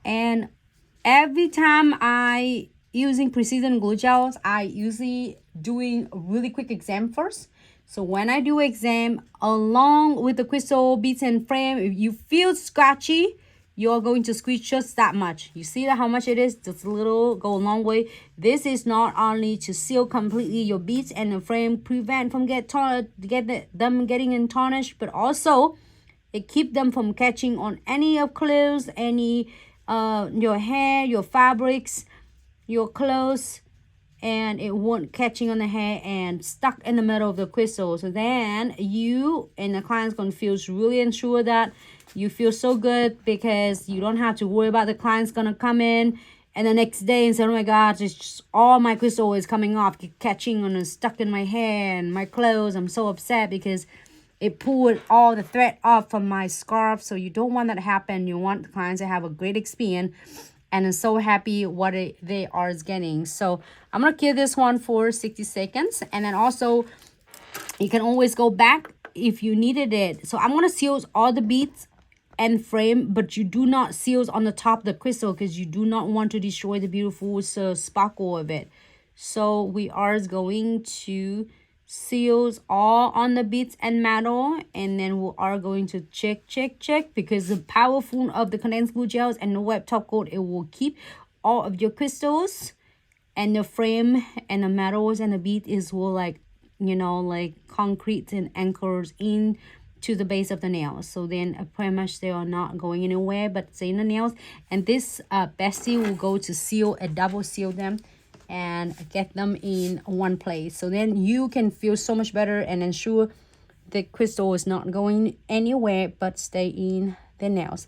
And every time I using precision glue gels, I usually doing a really quick exam first. So when I do exam along with the crystal beads and frame, if you feel scratchy, you're going to squeeze just that much. You see that how much it is? Just a little, go a long way. This is not only to seal completely your beads and the frame, prevent from them getting in tarnish, but also it keep them from catching on any of clothes, any your hair, your fabrics, your clothes, and it won't catching on the hair and stuck in the middle of the crystal. So then you and the client's gonna feel really ensure that you feel so good, because you don't have to worry about the client's gonna come in and the next day and say, oh my god, it's just all my crystal is coming off, catching on and stuck in my hair and my clothes. I'm so upset because it pulled all the thread off from my scarf. So you don't want that to happen. You want the clients to have a great experience and I'm so happy what they are getting. So I'm gonna kill this one for 60 seconds, and then also you can always go back if you needed it. So I'm gonna seal all the beads and frame, but you do not seal on the top of the crystal because you do not want to destroy the beautiful sparkle of it. So we are going to seals all on the beads and metal, and then we are going to check because the powerful of the condensed glue gels and the wet top coat, it will keep all of your crystals and the frame and the metals and the bead is will like, you know, like concrete and anchors in to the base of the nails. So then pretty much they are not going anywhere but stay in the nails. And this bestie will go to seal and double seal them and get them in one place. So then you can feel so much better and ensure the crystal is not going anywhere but stay in the nails.